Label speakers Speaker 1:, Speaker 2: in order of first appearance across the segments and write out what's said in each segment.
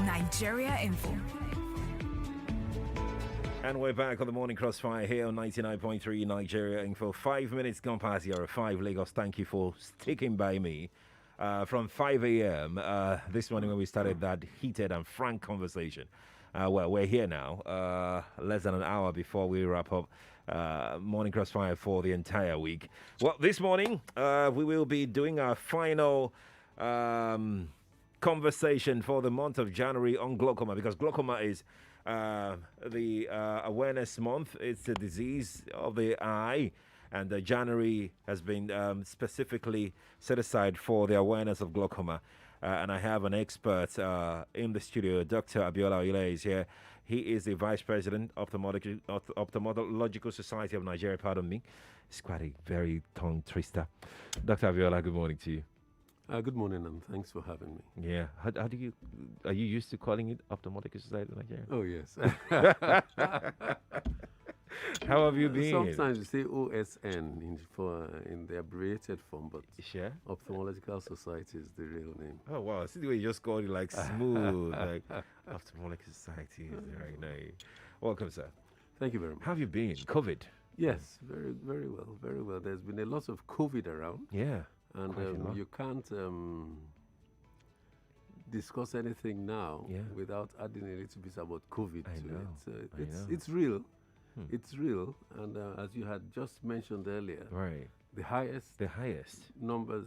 Speaker 1: Nigeria Info.
Speaker 2: And we're back on the Morning Crossfire here on 99.3 Nigeria Info. 5 minutes gone past the hour of 5. Lagos, thank you for sticking by me. From 5 a.m. This morning when we started that heated and frank conversation. Well, we're here now, less than an hour before we wrap up Morning Crossfire for the entire week. Well, this morning we will be doing our final conversation for the month of January on glaucoma, because glaucoma is the awareness month. It's a disease of the eye, and January has been specifically set aside for the awareness of glaucoma. And I have an expert in the studio. Dr. Abiola Oyeleye is here. He is the Vice President of the Ophthalmological Society of Nigeria. Pardon me. It's quite a very tongue twister. Dr. Abiola, good morning to you.
Speaker 3: Good morning, and thanks for having me.
Speaker 2: Yeah. How do you, are you used to calling it Ophthalmological Society of Nigeria?
Speaker 3: Oh, yes.
Speaker 2: How have you been?
Speaker 3: Sometimes you say OSN in the abbreviated form, but
Speaker 2: Sure.
Speaker 3: Ophthalmological Society is the real name.
Speaker 2: Oh, wow. See the way you just called it like smooth. Like Ophthalmological Society is the right name. Welcome, sir.
Speaker 3: Thank you very much.
Speaker 2: How have you been? COVID?
Speaker 3: Yes, very, very well, very well. There's been a lot of COVID around.
Speaker 2: Yeah.
Speaker 3: And you can't discuss anything now without adding a little bit about COVID to it. It's real. It's real. And as you had just mentioned earlier,
Speaker 2: right,
Speaker 3: the highest numbers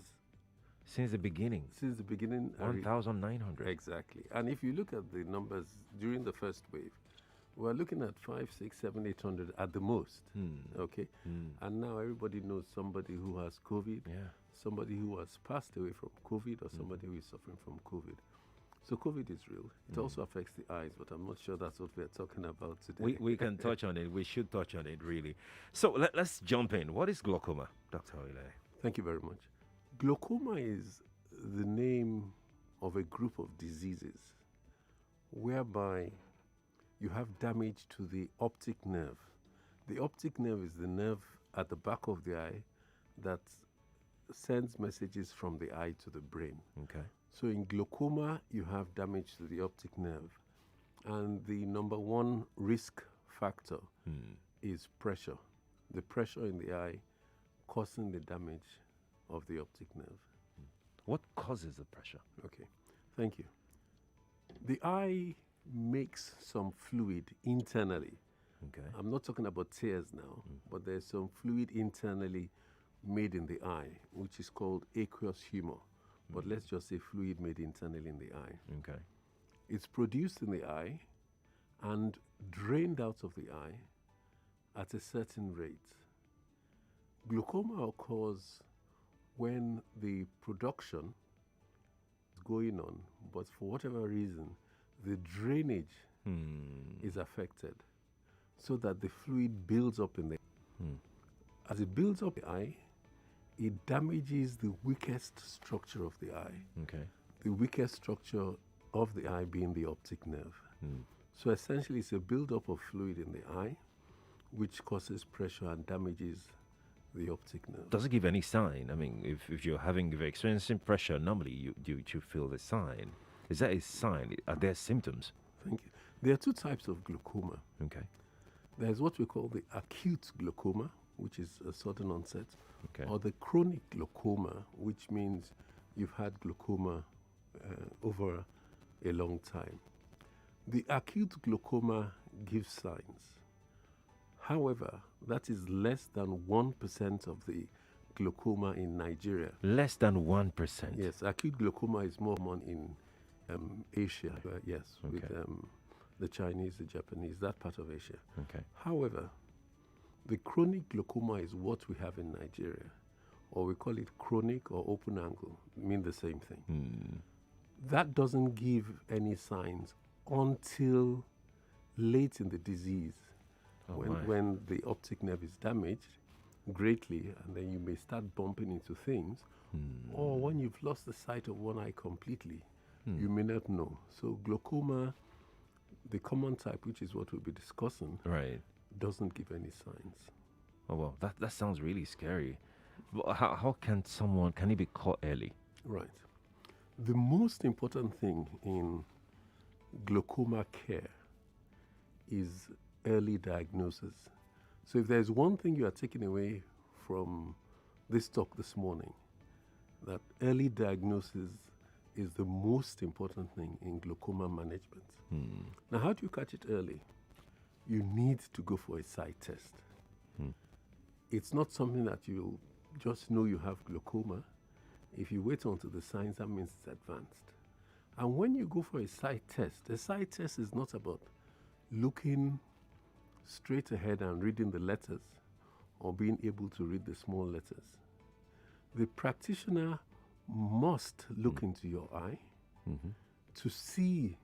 Speaker 2: since the beginning. 1,900.
Speaker 3: Exactly. And if you look at the numbers during the first wave, we're looking at 5, 6, 7, 800 at the most. Okay. And now everybody knows somebody who has COVID, somebody who has passed away from COVID, or somebody who is suffering from COVID. So COVID is real. It also affects the eyes, but I'm not sure that's what we're talking about today.
Speaker 2: We can touch on it. We should touch on it, really. So let's jump in. What is glaucoma, Dr. Oyeleye?
Speaker 3: Thank you very much. Glaucoma is the name of a group of diseases whereby you have damage to the optic nerve. The optic nerve is the nerve at the back of the eye that sends messages from the eye to the brain.
Speaker 2: Okay.
Speaker 3: So in glaucoma, you have damage to the optic nerve. And the number one risk factor is pressure. The pressure in the eye causing the damage of the optic nerve.
Speaker 2: What causes the pressure?
Speaker 3: Okay, thank you. The eye makes some fluid internally.
Speaker 2: Okay.
Speaker 3: I'm not talking about tears now, but there's some fluid internally made in the eye, which is called aqueous humor. But let's just say fluid made internally in the eye.
Speaker 2: Okay.
Speaker 3: It's produced in the eye and drained out of the eye at a certain rate. Glaucoma occurs when the production is going on, but for whatever reason, the drainage is affected, so that the fluid builds up in the eye. As it builds up the eye, it damages the weakest structure of the eye.
Speaker 2: Okay.
Speaker 3: The weakest structure of the eye being the optic nerve. So essentially, it's a buildup of fluid in the eye, which causes pressure and damages the optic nerve.
Speaker 2: Does it give any sign? I mean, if you're experiencing pressure, normally you feel the sign. Is that a sign? Are there symptoms?
Speaker 3: Thank you. There are two types of glaucoma.
Speaker 2: Okay.
Speaker 3: There's what we call the acute glaucoma, which is a sudden onset,
Speaker 2: Okay.
Speaker 3: or the chronic glaucoma, which means you've had glaucoma over a long time. The acute glaucoma gives signs. However, that is less than 1% of the glaucoma in Nigeria.
Speaker 2: Less than 1%?
Speaker 3: Yes, acute glaucoma is more common in Asia, yes,
Speaker 2: Okay.
Speaker 3: with the Chinese, the Japanese, that part of Asia.
Speaker 2: Okay.
Speaker 3: However, the chronic glaucoma is what we have in Nigeria, or we call it chronic or open angle, mean the same thing. That doesn't give any signs until late in the disease, when the optic nerve is damaged greatly, and then you may start bumping into things, or when you've lost the sight of one eye completely, you may not know. So glaucoma, the common type, which is what we'll be discussing,
Speaker 2: Right.
Speaker 3: doesn't give any signs.
Speaker 2: Oh, well, that sounds really scary. But how can it be caught early?
Speaker 3: Right. The most important thing in glaucoma care is early diagnosis. So if there's one thing you are taking away from this talk this morning, that early diagnosis is the most important thing in glaucoma management. Now, how do you catch it early? You need to go for a side test. It's not something that you just know you have glaucoma. If you wait until the signs, that means it's advanced. And when you go for a side test is not about looking straight ahead and reading the letters or being able to read the small letters. The practitioner must look into your eye to see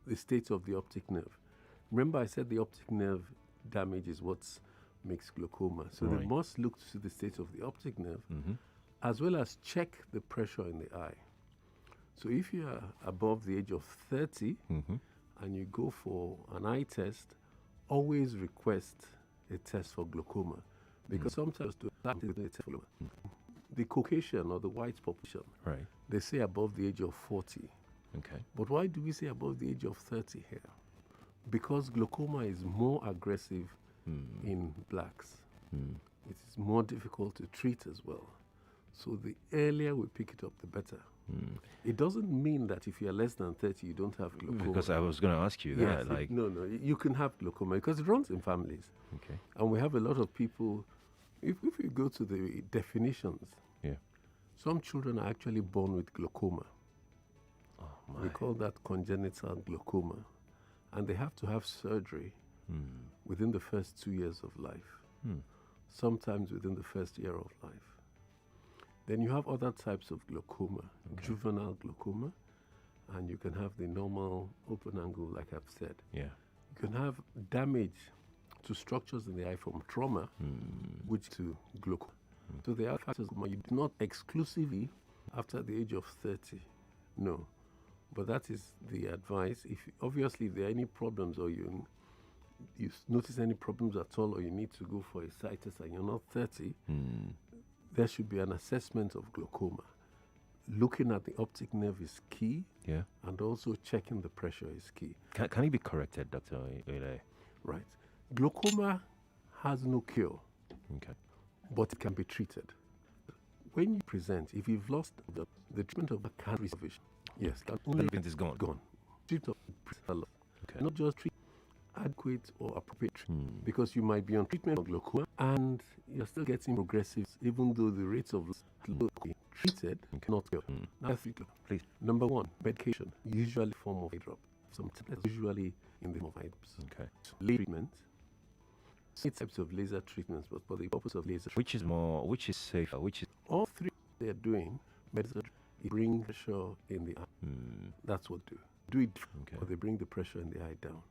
Speaker 3: the state of the optic nerve. Remember I said the optic nerve damage is what makes glaucoma. So they must look to see the state of the optic nerve as well as check the pressure in the eye. So if you are above the age of 30 and you go for an eye test, always request a test for glaucoma, because sometimes to start with a test for glaucoma, the Caucasian or the white population, they say above the age of 40.
Speaker 2: Okay.
Speaker 3: But why do we say above the age of 30 here? Because glaucoma is more aggressive in blacks. It is more difficult to treat as well. So the earlier we pick it up, the better. It doesn't mean that if you are less than 30, you don't have glaucoma.
Speaker 2: Because I was going to ask you
Speaker 3: Yes,
Speaker 2: that. Like,
Speaker 3: no, you can have glaucoma because it runs in families.
Speaker 2: okay.
Speaker 3: And we have a lot of people, if you go to the definitions, some children are actually born with glaucoma.
Speaker 2: Oh, my.
Speaker 3: We call that congenital glaucoma. And they have to have surgery within the first 2 years of life, sometimes within the first year of life. Then you have other types of glaucoma, juvenile glaucoma, and you can have the normal open angle, like I've said.
Speaker 2: Yeah.
Speaker 3: You can have damage to structures in the eye from trauma, which to glaucoma. So there are factors, you do not exclusively after the age of 30, no. But that is the advice. Obviously, if there are any problems or you notice any problems at all, or you need to go for a side test and you're not 30, there should be an assessment of glaucoma. Looking at the optic nerve is key, and also checking the pressure is key.
Speaker 2: Can it be corrected, Dr. Oyeleye?
Speaker 3: Right. Glaucoma has no cure, but it can be treated. When you present, if you've lost the treatment of the cancer vision, yes, can only
Speaker 2: The treatment is gone.
Speaker 3: Treatment of not just treat adequate or appropriate treatment, because you might be on treatment for glaucoma and you're still getting progressive, even though the rates of treated not cured. Now,
Speaker 2: please.
Speaker 3: Number one, medication, usually form of eye drop. Some tablets usually in the form of eye drops.
Speaker 2: Okay.
Speaker 3: Laser treatment. Some types of laser treatments, but for the purpose of laser,
Speaker 2: Which is safer? Which is
Speaker 3: all three they are doing medicine. It bring pressure in the eye. That's what do it, or they bring the pressure in the eye down.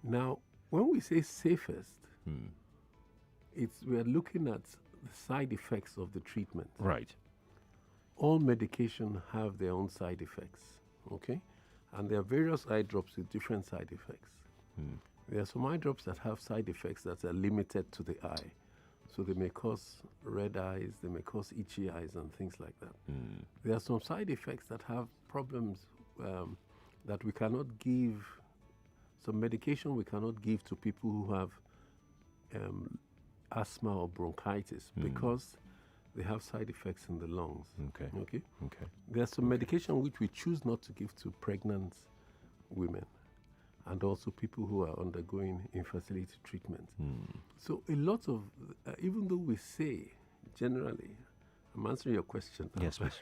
Speaker 3: Now, when we say safest, we are looking at the side effects of the treatment.
Speaker 2: Right.
Speaker 3: All medication have their own side effects, and there are various eye drops with different side effects. There are some eye drops that have side effects that are limited to the eye. So they may cause red eyes, they may cause itchy eyes and things like that. There are some side effects that have problems that we cannot give, some medication we cannot give to people who have asthma or bronchitis because they have side effects in the lungs. Okay. There's some medication which we choose not to give to pregnant women and also people who are undergoing infertility treatment. So a lot of, even though we say generally, I'm answering your question now.
Speaker 2: Yes, please.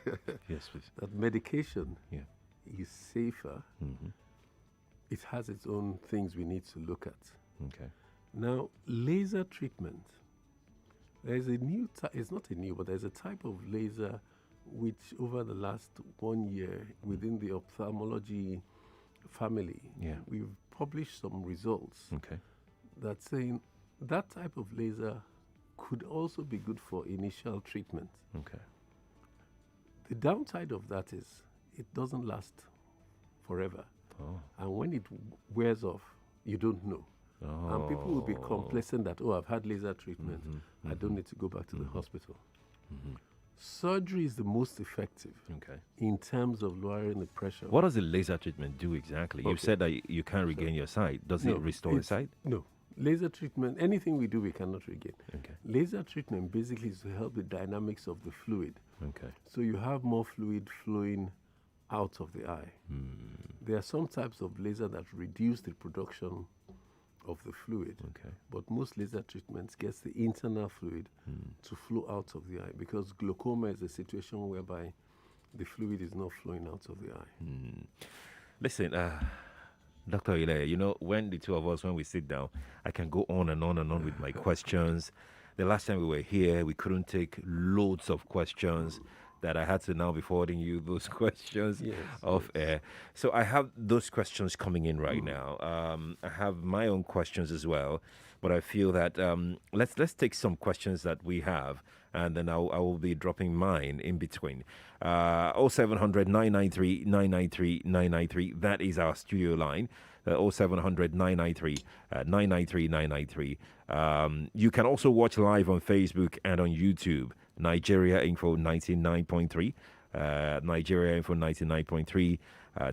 Speaker 2: Yes, please.
Speaker 3: That medication is safer. It has its own things we need to look at. Now, laser treatment. There's a new type, it's not a new, but there's a type of laser which over the last 1 year within the ophthalmology family, we've published some results that saying that type of laser could also be good for initial treatment. The downside of that is it doesn't last forever. And when it wears off, you don't know. And people will be complacent that, I've had laser treatment. I don't need to go back to the hospital. Surgery is the most effective
Speaker 2: Okay.
Speaker 3: in terms of lowering the pressure.
Speaker 2: What does the laser treatment do exactly? You
Speaker 3: Okay.
Speaker 2: said that you can't regain your sight. Does it restore
Speaker 3: it's-
Speaker 2: sight?
Speaker 3: No. Laser treatment, anything we do, we cannot regain.
Speaker 2: Okay.
Speaker 3: Laser treatment basically is to help the dynamics of the fluid.
Speaker 2: Okay.
Speaker 3: So you have more fluid flowing out of the eye. There are some types of laser that reduce the production of the fluid.
Speaker 2: Okay.
Speaker 3: But most laser treatments gets the internal fluid to flow out of the eye, because glaucoma is a situation whereby the fluid is not flowing out of the eye.
Speaker 2: Listen, Dr. Oyeleye, when the two of us, when we sit down, I can go on and on and on with my questions. The last time we were here, we couldn't take loads of questions that I had to now be forwarding you those questions off air. So I have those questions coming in right now. I have my own questions as well, but I feel that let's take some questions that we have, and then I will be dropping mine in between. 0700 993 993 993. That is our studio line. 0700 993 993 993. You can also watch live on Facebook and on YouTube. Nigeria Info 99.3. Nigeria Info 99.3.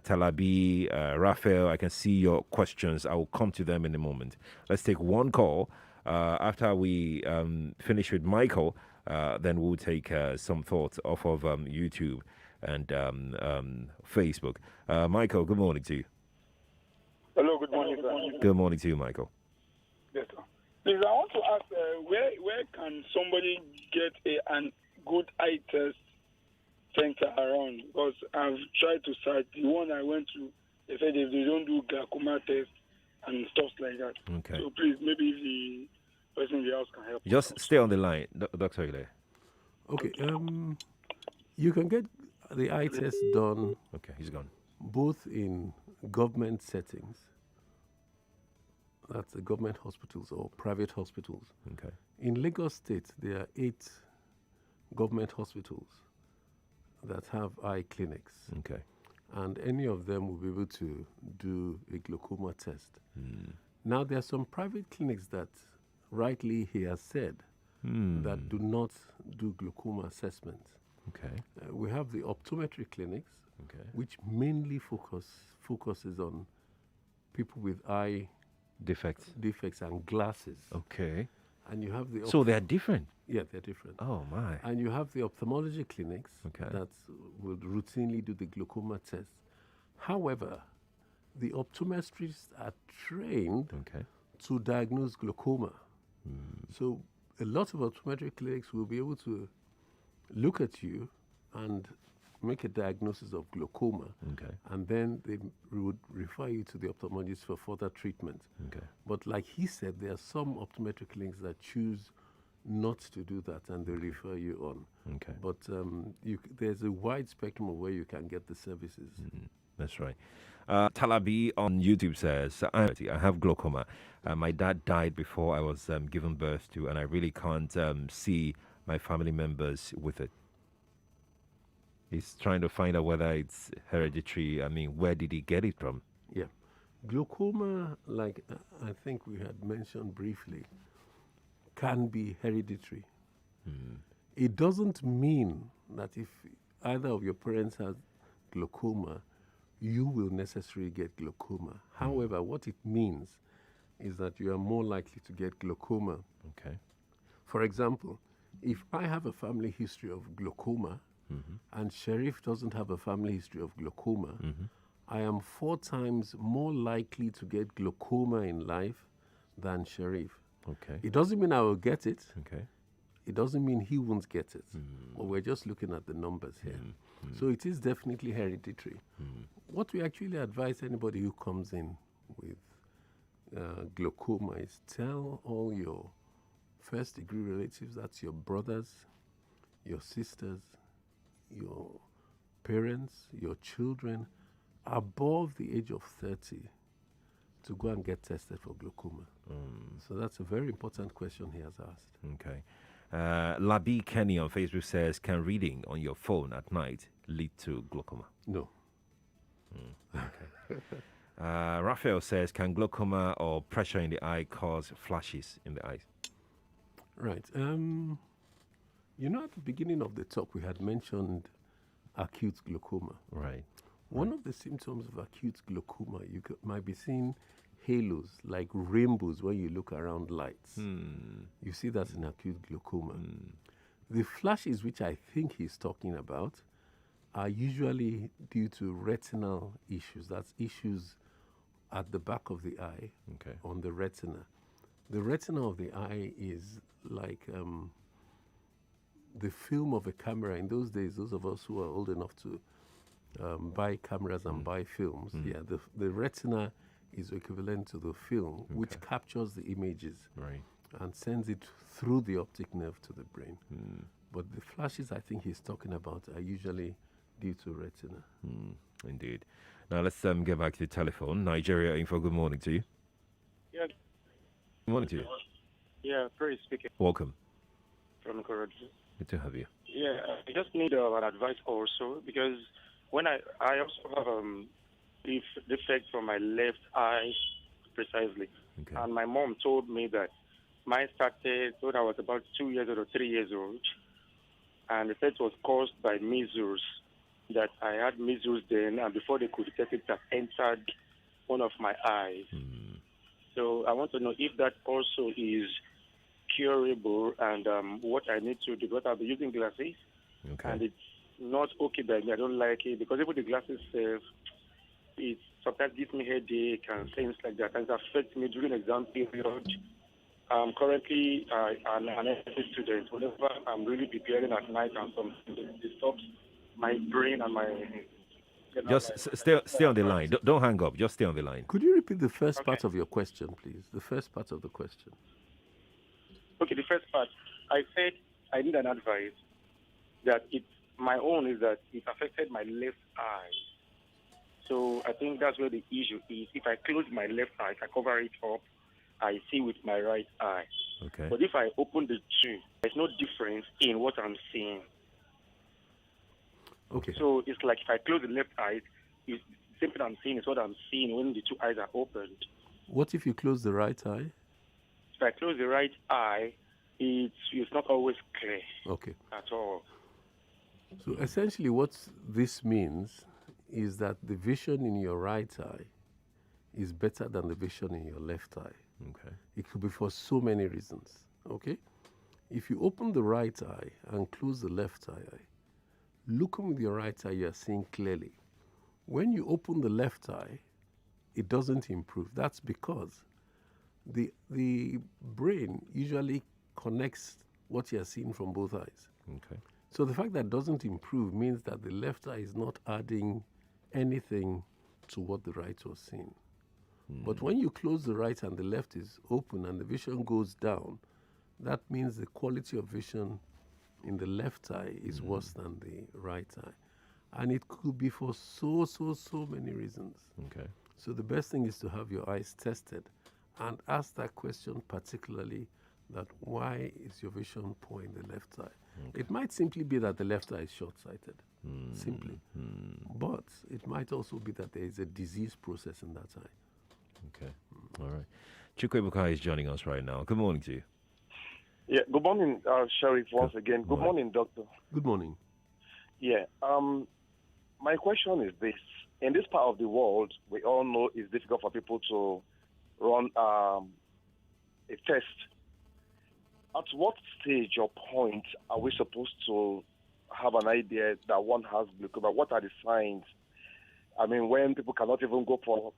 Speaker 2: Talabi, Raphael, I can see your questions. I will come to them in a moment. Let's take one call. After we finish with Michael, then we'll take some thoughts off of YouTube and Facebook. Michael, good morning to you.
Speaker 1: Hello, good morning, sir.
Speaker 2: Good morning to you, Michael.
Speaker 1: Yes, sir. Please, I want to ask, where can somebody get a good eye test center around? Because I've tried to search. The one I went to, they said they don't do glaucoma test and stuff like that.
Speaker 2: Okay.
Speaker 1: So please, maybe if the person in the house can help.
Speaker 2: Just stay on the line, Dr. Oyeleye.
Speaker 3: Okay. You can get the eye test done
Speaker 2: Okay, he's gone.
Speaker 3: both in government settings, that's the government hospitals, or private hospitals.
Speaker 2: Okay.
Speaker 3: In Lagos State, there are 8 government hospitals that have eye clinics,
Speaker 2: Okay.
Speaker 3: and any of them will be able to do a glaucoma test. Now, there are some private clinics that, rightly he has said, that do not do glaucoma assessments.
Speaker 2: Okay.
Speaker 3: We have the optometry clinics,
Speaker 2: Okay.
Speaker 3: which mainly focuses on people with eye
Speaker 2: Defects.
Speaker 3: defects and glasses.
Speaker 2: Okay.
Speaker 3: And you have the
Speaker 2: So they are different.
Speaker 3: yeah, they're different.
Speaker 2: Oh my.
Speaker 3: And you have the ophthalmology clinics
Speaker 2: Okay.
Speaker 3: that will routinely do the glaucoma test. However, the optometrists are trained
Speaker 2: Okay.
Speaker 3: to diagnose glaucoma. So a lot of optometry clinics will be able to look at you and make a diagnosis of glaucoma,
Speaker 2: Okay.
Speaker 3: and then they would refer you to the ophthalmologist for further treatment.
Speaker 2: Okay.
Speaker 3: But like he said, there are some optometric clinics that choose not to do that, and they refer you on.
Speaker 2: Okay.
Speaker 3: But there's a wide spectrum of where you can get the services.
Speaker 2: That's right. Talabi on YouTube says, I have glaucoma. My dad died before I was given birth to, and I really can't see my family members with it. He's trying to find out whether it's hereditary. I mean, where did he get it from?
Speaker 3: Yeah. Glaucoma, like I think we had mentioned briefly, can be hereditary. It doesn't mean that if either of your parents has glaucoma, you will necessarily get glaucoma. However, what it means is that you are more likely to get glaucoma.
Speaker 2: Okay.
Speaker 3: For example, if I have a family history of glaucoma and Sheriff doesn't have a family history of glaucoma, I am 4 times more likely to get glaucoma in life than Sheriff.
Speaker 2: Okay.
Speaker 3: It doesn't mean I will get it.
Speaker 2: Okay.
Speaker 3: It doesn't mean he won't get it. But we're just looking at the numbers here. So it is definitely hereditary. What we actually advise anybody who comes in with glaucoma is tell all your first-degree relatives, that's your brothers, your sisters, your parents, your children, above the age of 30 to go and get tested for glaucoma. So that's a very important question he has asked.
Speaker 2: Okay. Labi Kenny on Facebook says, can reading on your phone at night lead to glaucoma?
Speaker 3: No.
Speaker 2: Raphael says, can glaucoma or pressure in the eye cause flashes in the eyes?
Speaker 3: Right. You know, at the beginning of the talk, we had mentioned acute glaucoma.
Speaker 2: Right.
Speaker 3: One of the symptoms of acute glaucoma, might be seeing halos, like rainbows, when you look around lights. You see that's an acute glaucoma. The flashes, which I think he's talking about, are usually due to retinal issues. That's issues at the back of the eye, on the retina. The retina of the eye is like the film of a camera. In those days, those of us who are old enough to buy cameras and buy films, the retina is equivalent to the film, which captures the images and sends it through the optic nerve to the brain. But the flashes I think he's talking about are usually due to retina.
Speaker 2: Indeed. Now let's get back to the telephone. Nigeria info. Good morning to you.
Speaker 4: Yeah.
Speaker 2: Good morning to you.
Speaker 4: Yeah, Praise speaking
Speaker 2: Welcome.
Speaker 4: from Quadry.
Speaker 2: Good to have you.
Speaker 4: Yeah, I just need an advice also because when I also have defect from my left eye precisely, and my mom told me that mine started when I was about 2 years old or 3 years old, and they said it was caused by measles. That I had measles then, and before they could detect it, that entered one of my eyes. So I want to know if that also is curable and what I need to do. Because I'll be using glasses, and it's not okay by me. I don't like it because even the glasses it sometimes gives me headache and things like that, and it affects me during exam period. I'm currently an NSC student. Whenever I'm really preparing at night and something disturbs my brain and my...
Speaker 2: Just stay on the line. Don't hang up. Just stay on the line.
Speaker 3: Could you repeat the first part of your question, please? The first part of the question.
Speaker 4: Okay, the first part. I said I need an advice that my own is that it affected my left eye. So I think that's where the issue is. If I close my left eye, if I cover it up, I see with my right eye.
Speaker 2: Okay.
Speaker 4: But if I open the two, there's no difference in what I'm seeing.
Speaker 3: Okay.
Speaker 4: So it's like if I close the left eye, the same thing I'm seeing is what I'm seeing when the two eyes are opened.
Speaker 3: What if you close the right eye?
Speaker 4: If I close the right eye, it's not always clear at all.
Speaker 3: So essentially what this means is that the vision in your right eye is better than the vision in your left eye. It could be for so many reasons. If you open the right eye and close the left eye, looking with your right eye, you are seeing clearly. When you open the left eye, it doesn't improve. That's because the brain usually connects what you are seeing from both eyes. So the fact that it doesn't improve means that the left eye is not adding anything to what the right was seeing. But when you close the right and the left is open and the vision goes down, that means the quality of vision in the left eye is worse than the right eye. And it could be for so many reasons. So the best thing is to have your eyes tested and ask that question particularly, that why is your vision poor in the left eye? It might simply be that the left eye is short-sighted, simply. But it might also be that there is a disease process in that eye.
Speaker 2: All right. Chukwebuka is joining us right now. Good morning to you.
Speaker 5: Yeah, good morning, Sheriff, once again. Good morning, Doctor.
Speaker 3: Good morning.
Speaker 5: Yeah, my question is this. In this part of the world, we all know it's difficult for people to run a test. At what stage or point are we supposed to have an idea that one has glaucoma? What are the signs? I mean, when people cannot even go for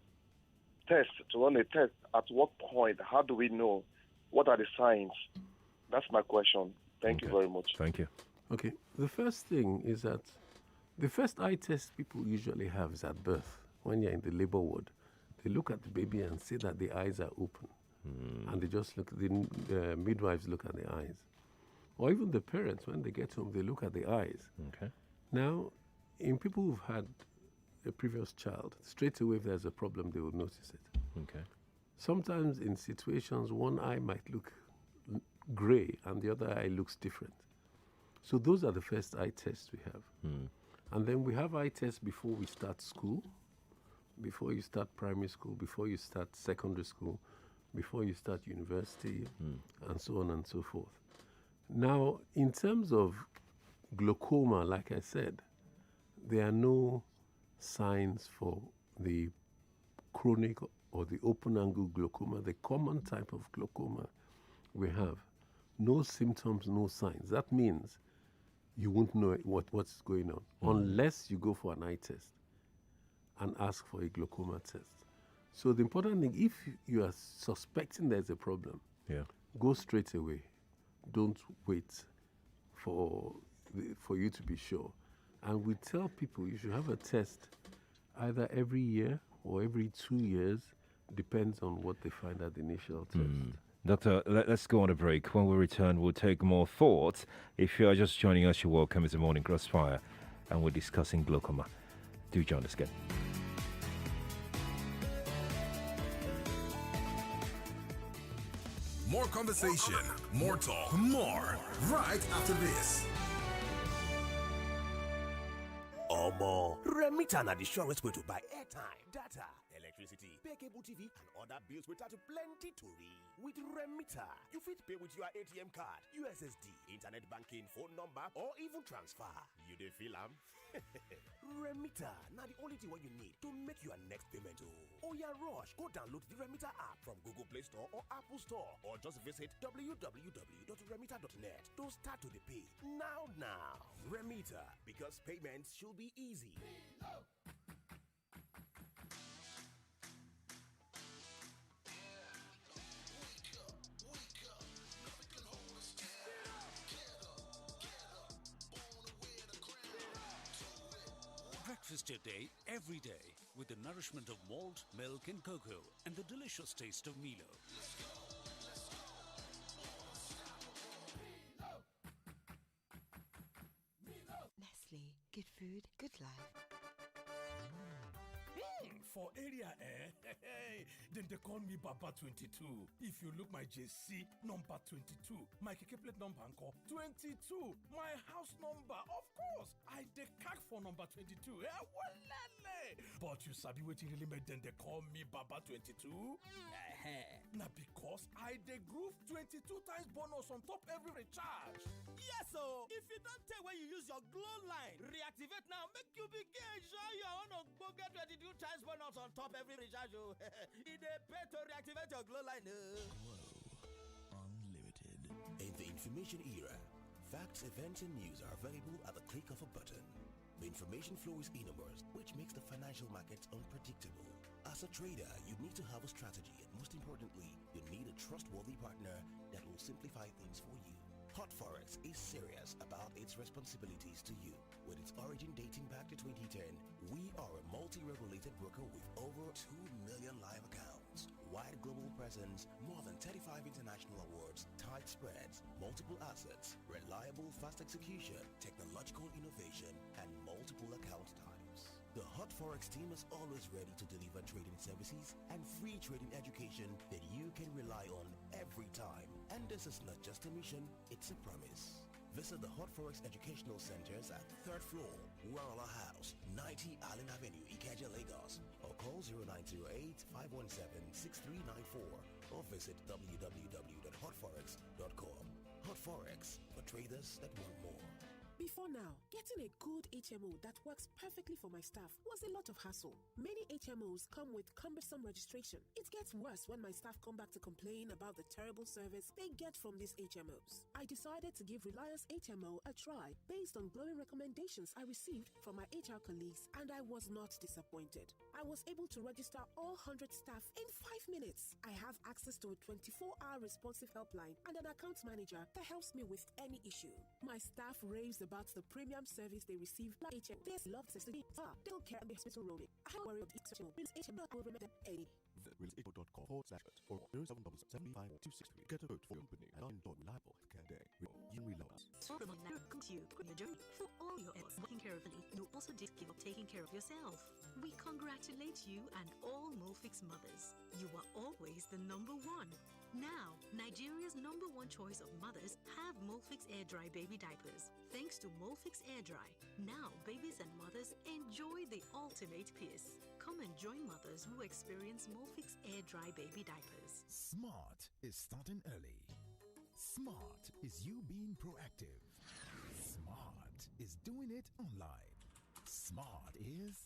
Speaker 5: test, to run a test, at what point? How do we know? What are the signs? That's my question. Thank you very much.
Speaker 2: Thank you.
Speaker 3: Okay. The first thing is that the first eye test people usually have is at birth. When you're in the labor ward, they look at the baby and see that the eyes are open. And they just look, the midwives look at the eyes. Or even the parents, when they get home, they look at the eyes. Now, in people who've had a previous child, straight away if there's a problem, they will notice it. Sometimes in situations, one eye might look gray and the other eye looks different. So those are the first eye tests we have. And then we have eye tests before we start school, before you start primary school, before you start secondary school, before you start university, and so on and so forth. Now, in terms of glaucoma, like I said, there are no signs for the chronic or the open angle glaucoma, the common type of glaucoma we have. No symptoms, no signs. That means you won't know what's going on unless you go for an eye test and ask for a glaucoma test. So the important thing, if you are suspecting there's a problem, go straight away. Don't wait for you to be sure. And we tell people you should have a test either every year or every 2 years, depends on what they find at the initial test.
Speaker 2: Doctor, let's go on a break. When we return, we'll take more thoughts. If you are just joining us, you're welcome. It's a Morning Crossfire, and we're discussing glaucoma. Do join us again.
Speaker 6: More conversation, more talk, more right after this.
Speaker 7: Omo, Remita na the surest way to buy airtime, data, electricity, pay cable TV, and other bills without plenty to read. With Remita, you fit pay with your ATM card, USSD, internet banking, phone number, or even transfer. You dey feel am? Remita, now the only thing what you need to make your next payment. Oh yeah, rush, go download the Remita app from Google Play Store or Apple Store, or just visit www.remita.net to start to the pay. Now, Remita, because payments should be easy.
Speaker 8: Breakfast your day every day with the nourishment of malt, milk, and cocoa, and the delicious taste of Milo.
Speaker 9: Nestle, good food, good life.
Speaker 10: For area, then they call me Baba 22. If you look my JC, number 22. My keke plate number encore 22. My house number, of course. I decack for number 22. But you sabi wetin really make them they call me Baba 22? Now because I dey groove 22 times bonus on top every recharge.
Speaker 7: Yes, so if you don't take when you use your glow line, reactivate now, make you begin enjoy your own Ogboge 22 times bonus on top every recharge. It dey pay to reactivate your glow line.
Speaker 6: Glow Unlimited.
Speaker 7: In the information era, facts, events, and news are available at the click of a button. The information flow is enormous, which makes the financial markets unpredictable. As a trader, you need to have a strategy, and most importantly, you need a trustworthy partner that will simplify things for you. Hot Forex is serious about its responsibilities to you. With its origin dating back to 2010, we are a multi-regulated broker with over 2 million live accounts, wide global presence, more than 35 international awards, tight spreads, multiple assets, reliable fast execution, technological innovation, and multiple account types. The Hot Forex team is always ready to deliver trading services and free trading education that you can rely on every time. And this is not just a mission, it's a promise. Visit the Hot Forex Educational Centers at 3rd floor, Oyeleye House, 90 Allen Avenue, Ikeja, Lagos, or call 0908-517-6394 or visit www.hotforex.com. Hot Forex, for traders that want more.
Speaker 11: Before now, getting a good HMO that works perfectly for my staff was a lot of hassle. Many HMOs come with cumbersome registration. It gets worse when my staff come back to complain about the terrible service they get from these HMOs. I decided to give Reliance HMO a try based on glowing recommendations I received from my HR colleagues, and I was not disappointed. I was able to register all 100 staff in 5 minutes. I have access to a 24-hour responsive helpline and an account manager that helps me with any issue. My staff raves about the premium service they receive. Like HMO, they love the system. They'll care the hospital roaming. I don't worry about the HMO. HMO will remember them any.
Speaker 12: realestate.com/it or 0775263. Get a vote for your company and enjoy reliable healthcare day. You realize.
Speaker 13: Welcome to your journey. For all your efforts working carefully, you also did give up taking care of yourself. We congratulate you and all Molfix mothers. You are always the number one. Now, Nigeria's number one choice of mothers have Molfix Air Dry baby diapers. Thanks to Molfix Air Dry, now babies and mothers enjoy the ultimate kiss. Come and join mothers who experience Molfix Air Dry baby diapers.
Speaker 6: Smart is starting early.
Speaker 14: Smart is you being proactive. Smart is doing it online. Smart is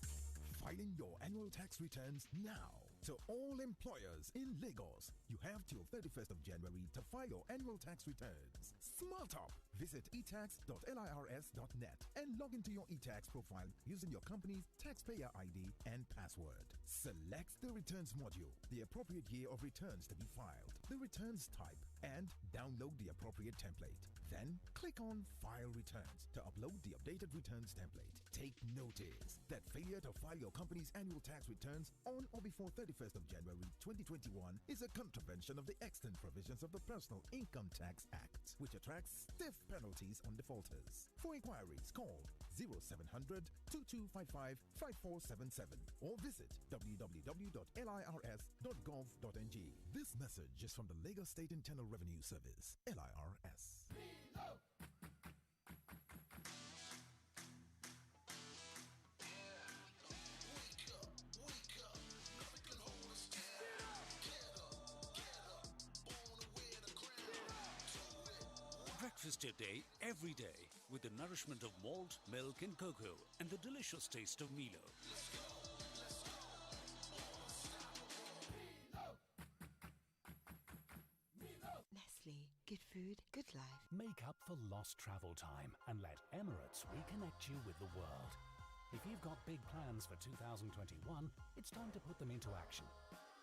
Speaker 14: filing your annual tax returns now. To all employers in Lagos, you have till 31st of January to file your annual tax returns. Smart up! Visit etax.lirs.net and log into your eTax profile using your company's taxpayer ID and password. Select the returns module, the appropriate year of returns to be filed, the returns type, and download the appropriate template. Then click on File Returns to upload the updated returns template. Take notice that failure to file your company's annual tax returns on or before 31st of January 2021 is a contravention of the extant provisions of the Personal Income Tax Act, which attracts stiff penalties on defaulters. For inquiries, call 0700 2255 5477 or visit www.lirs.gov.ng. This message is from the Lagos State Internal Revenue Service, LIRS.
Speaker 8: Breakfast your day every day with the nourishment of malt, milk and cocoa and the delicious taste of Milo.
Speaker 9: Nestle. Good food, good life.
Speaker 15: Make up for lost travel time and let Emirates reconnect you with the world. If you've got big plans for 2021, it's time to put them into action.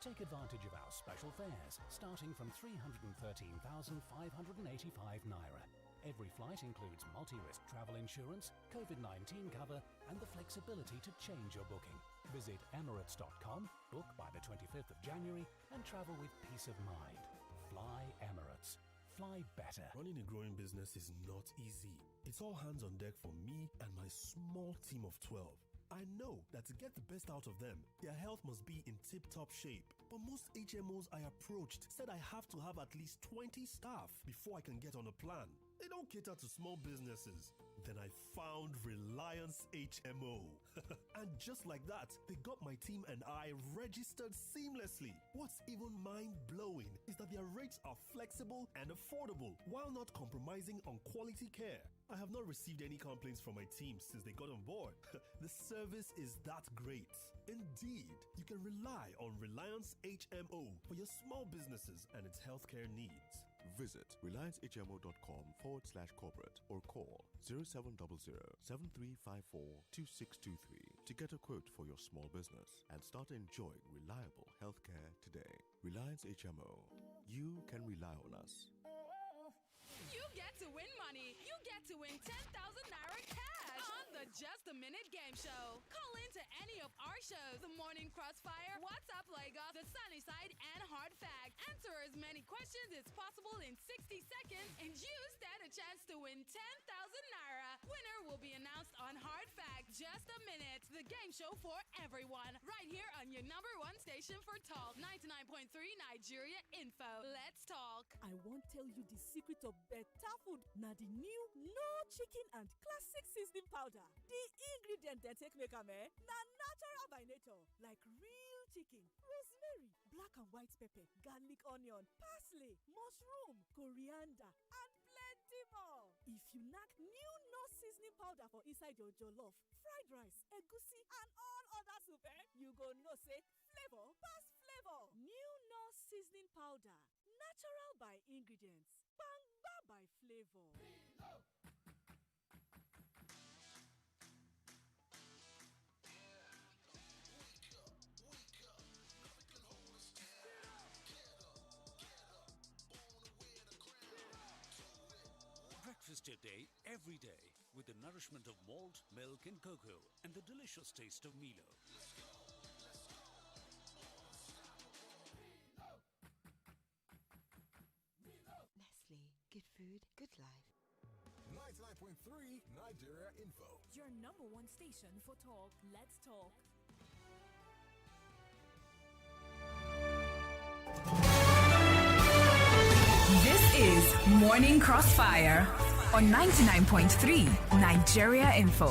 Speaker 15: Take advantage of our special fares, starting from 313,585 naira. Every flight includes multi-risk travel insurance, COVID-19 cover, and the flexibility to change your booking. Visit Emirates.com, book by the 25th of January, and travel with peace of mind. Fly Emirates. Fly better.
Speaker 16: Running a growing business is not easy. It's all hands on deck for me and my small team of 12. I know that to get the best out of them, their health must be in tip-top shape. But most HMOs I approached said I have to have at least 20 staff before I can get on a plan. They don't cater to small businesses. Then I found Reliance HMO. And just like that, they got my team and I registered seamlessly. What's even mind-blowing is that their rates are flexible and affordable while not compromising on quality care. I have not received any complaints from my team since they got on board. The service is that great. Indeed, you can rely on Reliance HMO for your small businesses and its healthcare needs.
Speaker 12: Visit reliancehmo.com/corporate or call 0700-7354-2623 to get a quote for your small business and start enjoying reliable healthcare today. Reliance HMO. You can rely on us.
Speaker 17: You get to win money. You get to win 10,000 naira cash on the Just a Minute game show. Call in to any of our shows: The Morning Crossfire, WhatsApp Lagos, The Sunny Side, and Hard Fact. Answer as many questions as possible in 60 seconds, and you stand a chance to win 10,000 naira. Winner will be announced on Hard Fact. Just a Minute, the game show for everyone, right here on your number one station for talk, 99.3 Nigeria Info. Let's talk.
Speaker 18: I won't tell you the secret of better food. Now the new no chicken and classic seasoning powder. The ingredient they take make am na natural by nature, like real chicken, rosemary, black and white pepper, garlic, onion, parsley, mushroom, coriander, and plenty more. If you knack new no seasoning powder for inside your jollof, fried rice, egusi, and all other soup, you go know say flavor pass flavor. New no seasoning powder, natural by ingredients, bangba by flavor.
Speaker 8: Breakfast your day every day with the nourishment of malt, milk and cocoa and the delicious taste of Milo.
Speaker 9: Nestle. Good food, good life.
Speaker 6: 99.3 Nigeria Info.
Speaker 19: Your number one station for talk. Let's talk.
Speaker 20: This is Morning Crossfire on 99.3 Nigeria Info.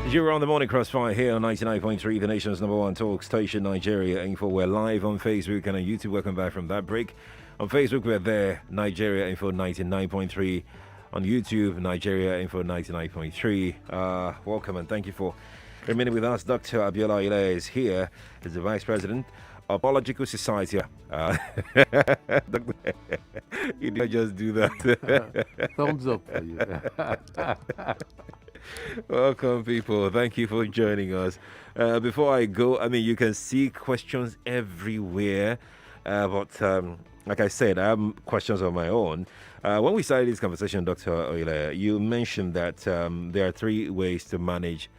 Speaker 2: You're on the Morning Crossfire here on 99.3, the nation's number one talk station, Nigeria Info. We're live on Facebook and on YouTube. Welcome back from that break. On Facebook, we're there, Nigeria Info 99.3. On YouTube, Nigeria Info 99.3. Welcome and thank you for remaining with us. Dr. Abiola Oyeleye is here. He's the Vice President of Biological Society. You didn't just do that.
Speaker 3: Thumbs up for you.
Speaker 2: Welcome, people. Thank you for joining us. Before I go, I mean, you can see questions everywhere. But like I said, I have questions of my own. When we started this conversation, Dr. Oyeleye, you mentioned that there are 3 ways to manage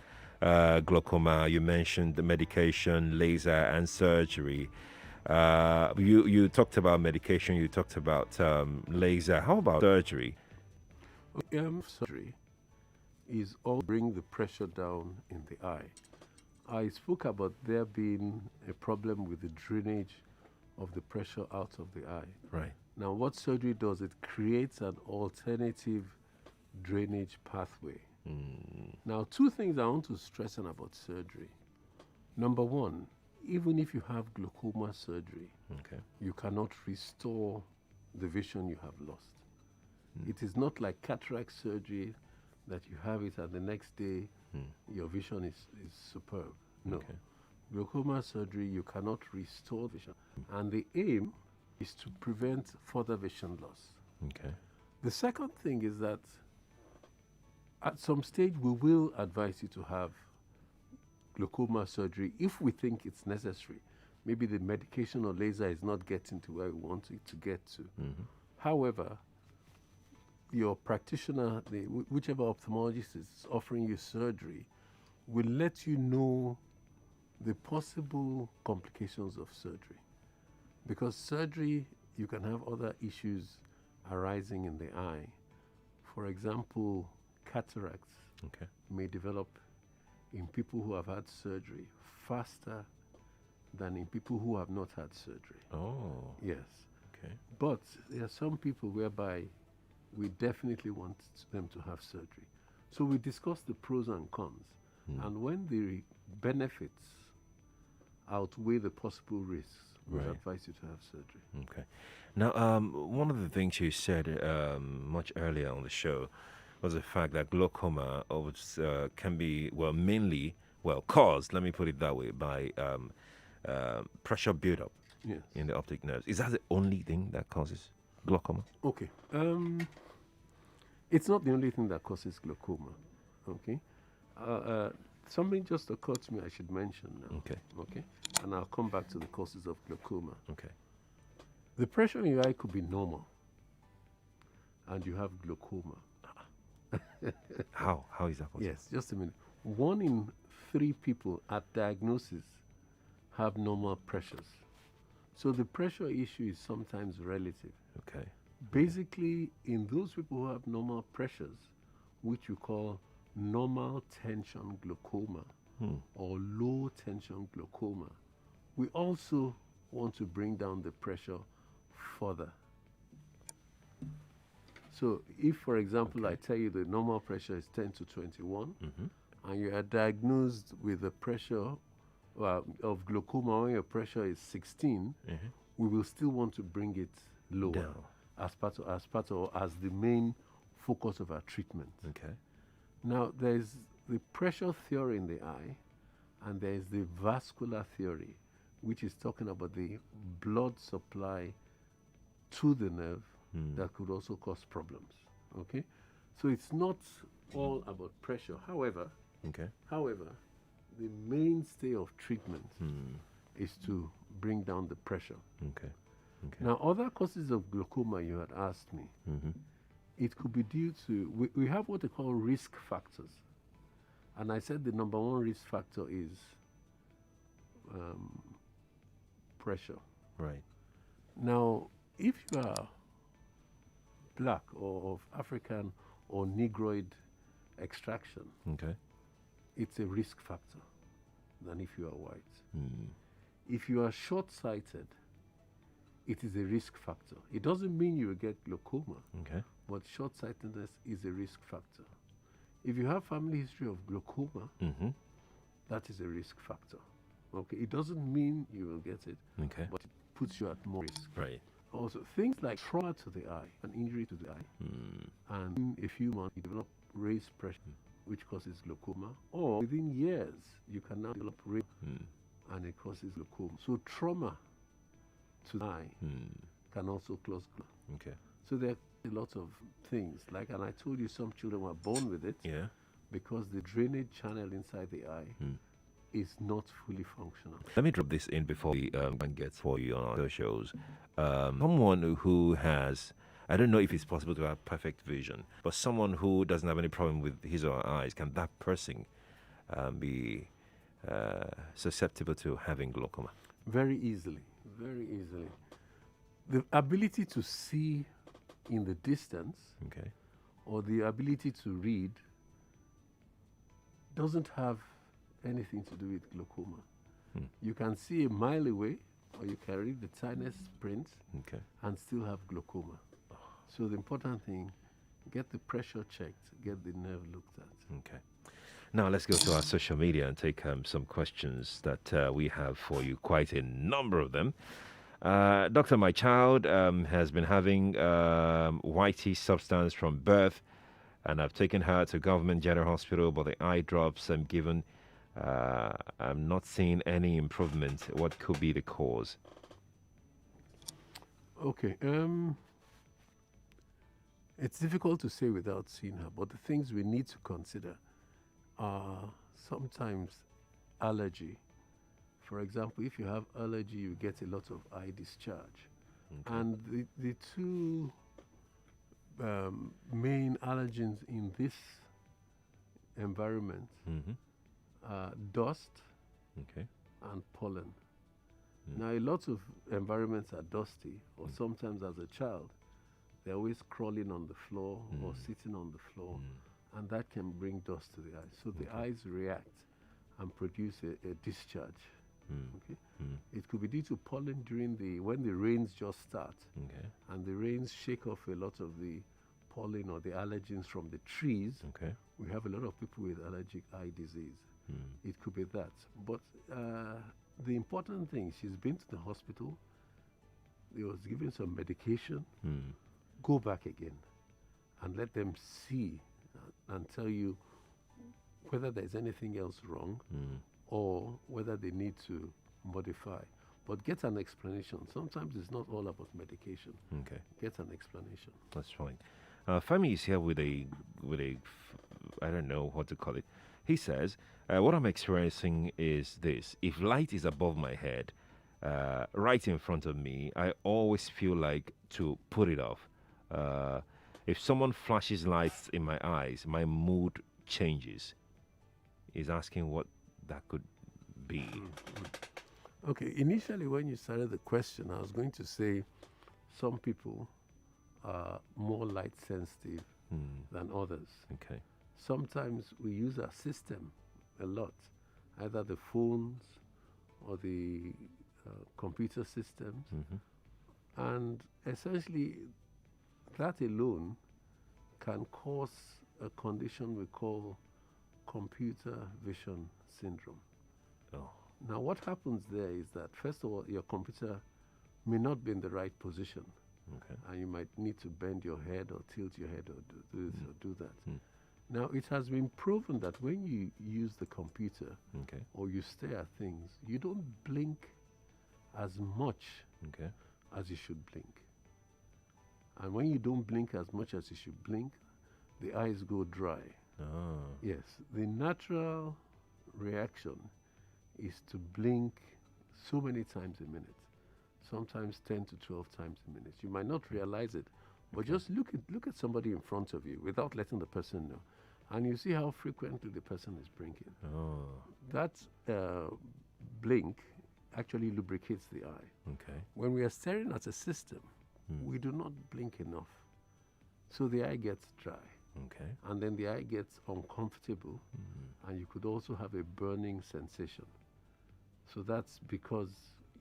Speaker 2: glaucoma. You mentioned the medication, laser, and surgery. You talked about medication. You talked about laser. How about surgery?
Speaker 3: Surgery is all bring the pressure down in the eye. I spoke about there being a problem with the drainage of the pressure out of the eye.
Speaker 2: Right.
Speaker 3: Now, what surgery does, it creates an alternative drainage pathway. Now, 2 things I want to stress on about surgery. Number 1, even if you have glaucoma surgery, you cannot restore the vision you have lost. It is not like cataract surgery that you have it and the next day your vision is superb. No. Glaucoma surgery, you cannot restore vision. And the aim is to prevent further vision loss. The second thing is that at some stage we will advise you to have glaucoma surgery if we think it's necessary. Maybe the medication or laser is not getting to where we want it to get to. However, your practitioner, whichever ophthalmologist is offering you surgery, will let you know the possible complications of surgery. Because surgery, you can have other issues arising in the eye. For example, cataracts may develop in people who have had surgery faster than in people who have not had surgery.
Speaker 2: Oh.
Speaker 3: Yes. But there are some people whereby we definitely want them to have surgery. So we discuss the pros and cons. And when the benefits outweigh the possible risks, we advise you to have surgery.
Speaker 2: Now, one of the things you said much earlier on the show was the fact that glaucoma can be, mainly caused, let me put it that way, by pressure buildup in the optic nerves. Is that the only thing that causes glaucoma?
Speaker 3: Okay. It's not the only thing that causes glaucoma. Something just occurred to me I should mention now. Okay. And I'll come back to the causes of glaucoma. The pressure in your eye could be normal, and you have glaucoma.
Speaker 2: How is that possible?
Speaker 3: Yes, just a minute. 1 in 3 people at diagnosis have normal pressures. So the pressure issue is sometimes relative. Basically, in those people who have normal pressures, which we call normal tension glaucoma or low tension glaucoma, we also want to bring down the pressure further. So if, for example, I tell you the normal pressure is 10 to 21, and you are diagnosed with a pressure of glaucoma when your pressure is 16, we will still want to bring it lower as the main focus of our treatment. Now, there's the pressure theory in the eye, and there's the vascular theory, which is talking about the blood supply to the nerve that could also cause problems. So it's not all about pressure. However, the mainstay of treatment is to bring down the pressure. Now, other causes of glaucoma you had asked me, it could be due to, we have what they call risk factors. And I said the number 1 risk factor is pressure. Now, if you are black or of African or Negroid extraction, it's a risk factor than if you are white. If you are short-sighted, it is a risk factor. It doesn't mean you will get glaucoma, but short-sightedness is a risk factor. If you have family history of glaucoma, that is a risk factor. It doesn't mean you will get it, but it puts you at more risk. also things like trauma to the eye, an injury to the eye, and in a few months you develop raised pressure, which causes glaucoma, or within years you can now develop raised and it causes glaucoma. So trauma to the eye can also cause glaucoma.
Speaker 2: Okay.
Speaker 3: So there are a lot of things, and I told you some children were born with it.
Speaker 2: Yeah.
Speaker 3: Because the drainage channel inside the eye is not fully functional.
Speaker 2: Let me drop this in before we get for you on our shows. Someone who has, I don't know if it's possible to have perfect vision, but someone who doesn't have any problem with his or her eyes, can that person be susceptible to having glaucoma?
Speaker 3: Very easily, very easily. The ability to see in the distance, or the ability to read, doesn't have anything to do with glaucoma. You can see a mile away, or you can read the tiniest print and still have glaucoma. So the important thing, get the pressure checked, get the nerve looked at.
Speaker 2: Okay. Now let's go to our social media and take some questions that we have for you, quite a number of them. Doctor, my child has been having whitey substance from birth, and I've taken her to Government General Hospital, but the eye drops I'm given, I'm not seeing any improvement. What could be the cause?
Speaker 3: Okay. It's difficult to say without seeing her, but the things we need to consider are sometimes allergy. For example, if you have allergy, you get a lot of eye discharge. And the two main allergens in this environment are dust and pollen. Now, a lot of environments are dusty, or sometimes as a child, they're always crawling on the floor or sitting on the floor, and that can bring dust to the eyes. So the eyes react and produce a discharge. It could be due to pollen when the rains just start, and the rains shake off a lot of the pollen or the allergens from the trees. We have a lot of people with allergic eye disease. It could be that. But the important thing, she's been to the hospital, they was given some medication, go back again and let them see and tell you whether there's anything else wrong or whether they need to modify. But get an explanation. Sometimes it's not all about medication. Get an explanation.
Speaker 2: That's fine. Femi is here with a I don't know what to call it. He says, what I'm experiencing is this. If light is above my head, right in front of me, I always feel like to put it off. If someone flashes lights in my eyes, my mood changes. He's asking what that could be.
Speaker 3: Okay, initially when you started the question, I was going to say some people are more light sensitive than others. Sometimes we use our system a lot, either the phones or the computer systems, and essentially that alone can cause a condition we call computer vision syndrome. Now what happens there is that, first of all, your computer may not be in the right position, and you might need to bend your head or tilt your head or do this or do that. Now, it has been proven that when you use the computer or you stare at things, you don't blink as much as you should blink. And when you don't blink as much as you should blink, the eyes go dry. Yes, the natural reaction is to blink so many times a minute, sometimes 10 to 12 times a minute. You might not realize it, but just look at somebody in front of you without letting the person know, and you see how frequently the person is blinking. That blink actually lubricates the eye. When we are staring at a system, we do not blink enough, so the eye gets dry. And then the eye gets uncomfortable, and you could also have a burning sensation. So that's because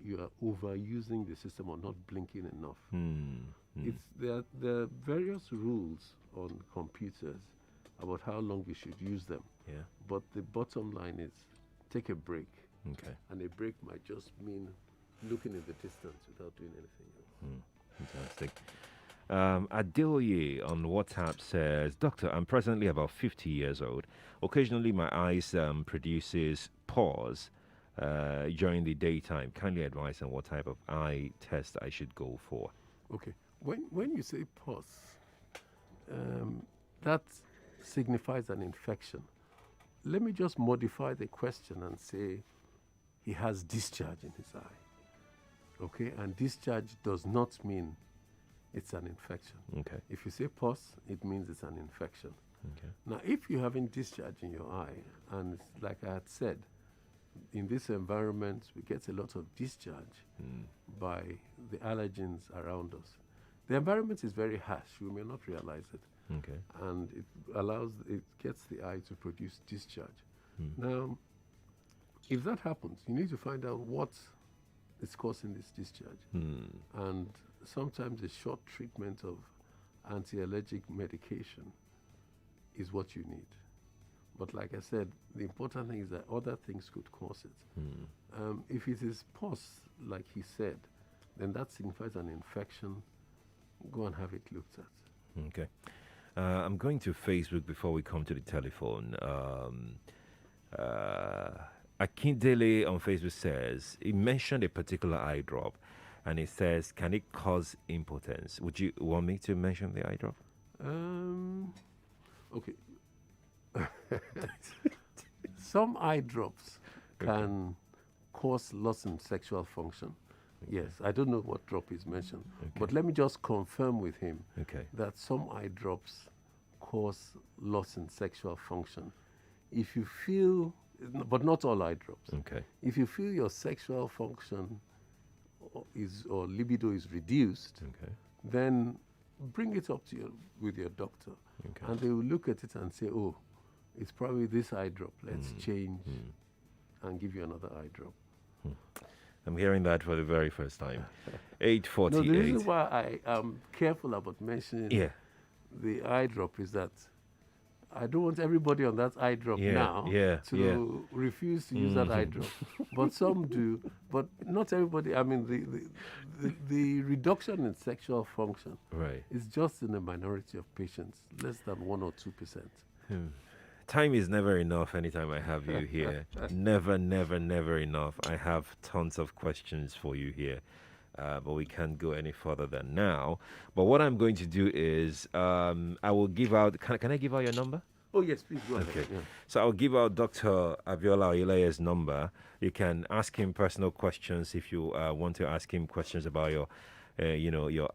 Speaker 3: you are overusing the system or not blinking enough. There are various rules on computers about how long you should use them. But the bottom line is take a break. And a break might just mean looking in the distance without doing anything else.
Speaker 2: Fantastic. Abiola on WhatsApp says, Doctor, I'm presently about 50 years old. Occasionally my eyes produces pores during the daytime. Kindly advise on what type of eye test I should go for.
Speaker 3: Okay. When you say pus, that signifies an infection. Let me just modify the question and say he has discharge in his eye. Okay, and discharge does not mean it's an infection.
Speaker 2: Okay.
Speaker 3: If you say pus, it means it's an infection.
Speaker 2: Okay.
Speaker 3: Now, if you're having discharge in your eye, and like I had said, in this environment, we get a lot of discharge by the allergens around us. The environment is very harsh. We may not realize it.
Speaker 2: Okay.
Speaker 3: And it gets the eye to produce discharge. Now, if that happens, you need to find out what is causing this discharge. And sometimes a short treatment of anti-allergic medication is what you need. But like I said, the important thing is that other things could cause it. If it is pus, like he said, then that signifies an infection. Go and have it looked at.
Speaker 2: Okay. I'm going to Facebook before we come to the telephone. Akindele on Facebook says, he mentioned a particular eye drop, and it says, can it cause impotence? Would you want me to mention the eye drop?
Speaker 3: Okay. Some eye drops can cause loss in sexual function. Yes, I don't know what drop is mentioned, but let me just confirm with him that some eye drops cause loss in sexual function. If you feel, but not all eye drops.
Speaker 2: Okay.
Speaker 3: If you feel your sexual function or libido is reduced, then bring it up to with your doctor, and they will look at it and say, "Oh, it's probably this eye drop. Let's change and give you another eye drop."
Speaker 2: I'm hearing that for the very first time. 8:48.
Speaker 3: No, the reason why I am careful about mentioning the eye drop is that I don't want everybody on that eye drop now to refuse to use that eye drop. But some do, but not everybody. I mean, the reduction in sexual function is just in a minority of patients, less than 1 or 2%.
Speaker 2: Time is never enough anytime I have you here. Never enough. I have tons of questions for you here, but we can't go any further than now. But what I'm going to do is I will give out... Can I give out your number?
Speaker 3: Oh, yes, please go ahead.
Speaker 2: Okay. Yeah. So I'll give out Dr. Abiola Oyeleye's number. You can ask him personal questions if you want to ask him questions about your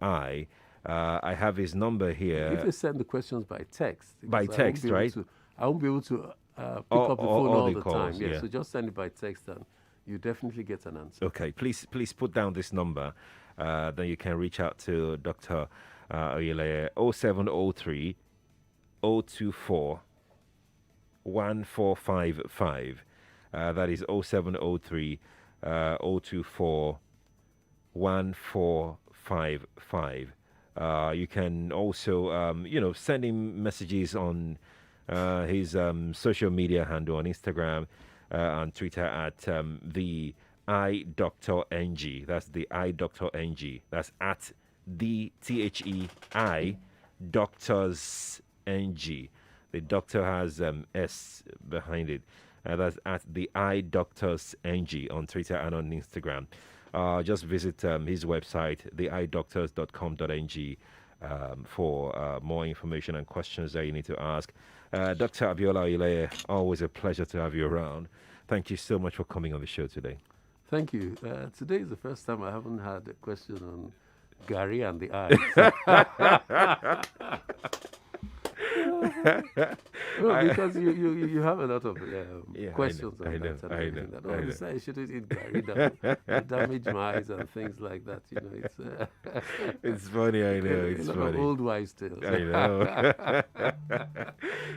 Speaker 2: eye. I have his number here.
Speaker 3: If you send the questions by text.
Speaker 2: By text, right?
Speaker 3: I won't be able to pick up the phone all the calls, time. Yeah, so just send it by text and you definitely get an answer.
Speaker 2: Okay, please put down this number. Then you can reach out to Dr. Oyeleye, 0703 024 1455. That is 0703 024 1455. You can also, send him messages on his social media handle on Instagram and Twitter at the iDoctorNG. That's the iDoctorNG. That's at the THEI Doctors NG. The doctor has S behind it. That's at the iDoctors NG on Twitter and on Instagram. Just visit his website, theidoctors.com.ng, for more information and questions that you need to ask. Dr. Abiola Oyeleye, always a pleasure to have you around. Thank you so much for coming on the show today.
Speaker 3: Thank you. Today is the first time I haven't had a question on Gary and the eye. Well, because you have a lot of questions on that. I know. I shouldn't eat Gary. That damage my eyes and things like that. It's
Speaker 2: it's funny. I know. It's funny.
Speaker 3: Of old wives' tales.
Speaker 2: I know.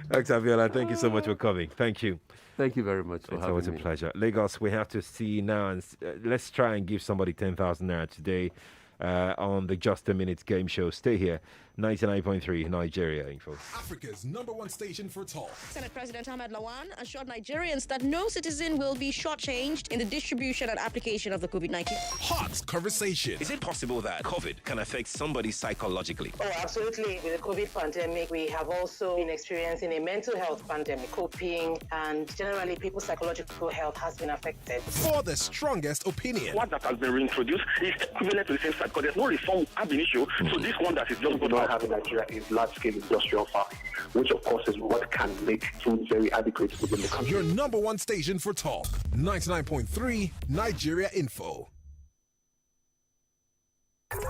Speaker 2: Dr. Abiola, thank you so much for coming. Thank you.
Speaker 3: Thank you very much for having me.
Speaker 2: It's always a pleasure. Lagos, we have to see now, and let's try and give somebody 10,000 naira today. on the Just a Minute game show. Stay here. 99.3 Nigeria Info.
Speaker 6: Africa's #1 station for talk.
Speaker 21: Senate President Ahmed Lawan assured Nigerians that no citizen will be shortchanged in the distribution and application of the COVID-19.
Speaker 6: Hot conversation.
Speaker 22: Is it possible that COVID can affect somebody psychologically?
Speaker 23: Oh, absolutely. With the COVID pandemic, we have also been experiencing a mental health pandemic. Coping and generally people's psychological health has been affected.
Speaker 6: For the strongest opinion.
Speaker 5: What that has been reintroduced is equivalent to the same side because there's no reform have been issue. So this one that is just going to have in Nigeria is large-scale industrial farming, which of course is what can make food very adequate within the country.
Speaker 6: Your #1 station for talk. 99.3 Nigeria Info.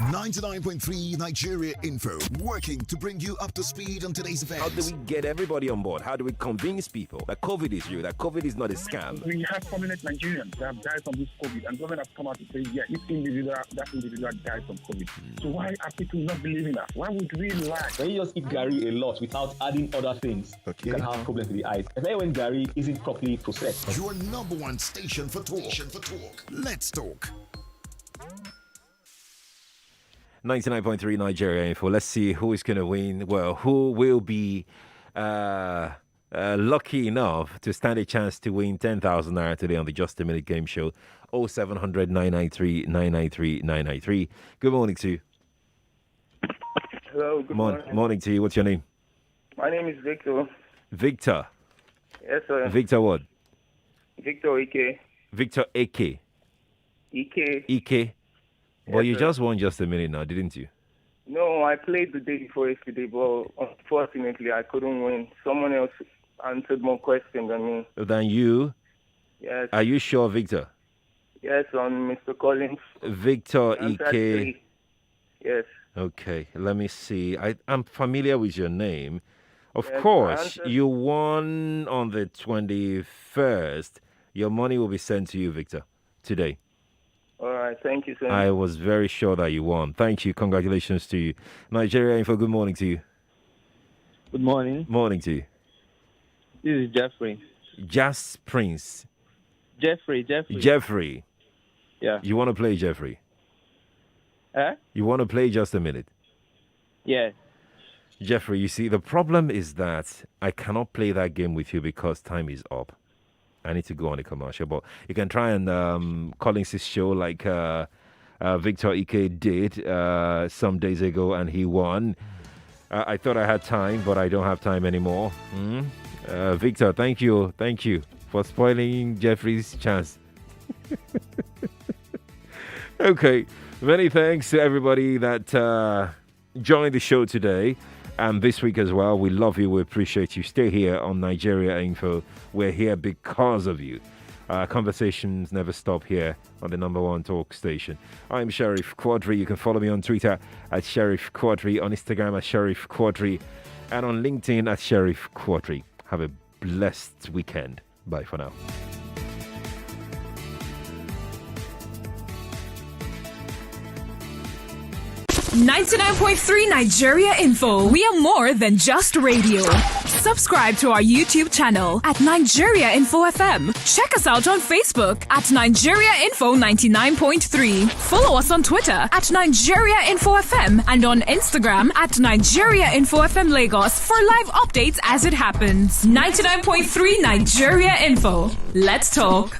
Speaker 14: 99.3 Nigeria Info, working to bring you up to speed on today's events.
Speaker 2: How do we get everybody on board? How do we convince people that COVID is real, that COVID is not a scam?
Speaker 1: We have prominent Nigerians that have died from this COVID, and government has come out to say, yeah, that individual died from COVID. So why are people not believing that? Why would we lie?
Speaker 24: When you just eat Gary a lot without adding other things, you can have problems with the eyes, especially when Gary isn't properly processed.
Speaker 14: Your #1 station for talk. Let's talk.
Speaker 2: 99.3 Nigeria Info. Let's see who is going to win. Well, who will be lucky enough to stand a chance to win 10,000 naira today on the Just a Minute game show. 0700 993 993 993. Good morning to you.
Speaker 1: Hello, good morning.
Speaker 2: Morning to you. What's your name?
Speaker 1: My name is Victor.
Speaker 2: Victor.
Speaker 1: Yes, sir.
Speaker 2: Victor what?
Speaker 1: Victor Ike.
Speaker 2: Victor Ike. Ike. But you just won Just a Minute now, didn't you?
Speaker 1: No, I played the day before yesterday, but unfortunately I couldn't win. Someone else answered more questions than me.
Speaker 2: Than you?
Speaker 1: Yes.
Speaker 2: Are you sure, Victor?
Speaker 1: Yes, on Mr. Collins.
Speaker 2: Victor Ike.
Speaker 1: Yes.
Speaker 2: Okay, let me see. I'm familiar with your name. Of
Speaker 1: Yes,
Speaker 2: course, you won on the 21st. Your money will be sent to you, Victor, today.
Speaker 1: All right, thank you, sir.
Speaker 2: I was very sure that you won. Thank you. Congratulations to you. Nigeria Info, good morning to you.
Speaker 25: Good morning.
Speaker 2: Morning to you.
Speaker 25: This is Jeffrey.
Speaker 2: Jas Prince.
Speaker 25: Jeffrey.
Speaker 2: Jeffrey.
Speaker 25: Yeah.
Speaker 2: You want to play, Jeffrey?
Speaker 25: Huh?
Speaker 2: You want to play Just a Minute?
Speaker 25: Yeah.
Speaker 2: Jeffrey, you see, the problem is that I cannot play that game with you because time is up. I need to go on a commercial, but you can try and Collins' show like Victor Ike did some days ago, and he won. I thought I had time, but I don't have time anymore. Victor, thank you for spoiling Jeffrey's chance. Okay, many thanks to everybody that joined the show today. And this week as well, we love you. We appreciate you. Stay here on Nigeria Info. We're here because of you. Conversations never stop here on the #1 talk station. I'm Sheriff Quadry. You can follow me on Twitter at Sheriff Quadry, on Instagram at Sheriff Quadry, and on LinkedIn at Sheriff Quadry. Have a blessed weekend. Bye for now.
Speaker 20: .3 Nigeria Info. We are more than just radio. Subscribe to our YouTube channel at Nigeria Info FM. Check us out on Facebook at Nigeria Info 99.3. Follow us on Twitter at Nigeria Info FM and on Instagram at Nigeria Info FM Lagos for live updates as it happens. 99.3 Nigeria Info. Let's talk.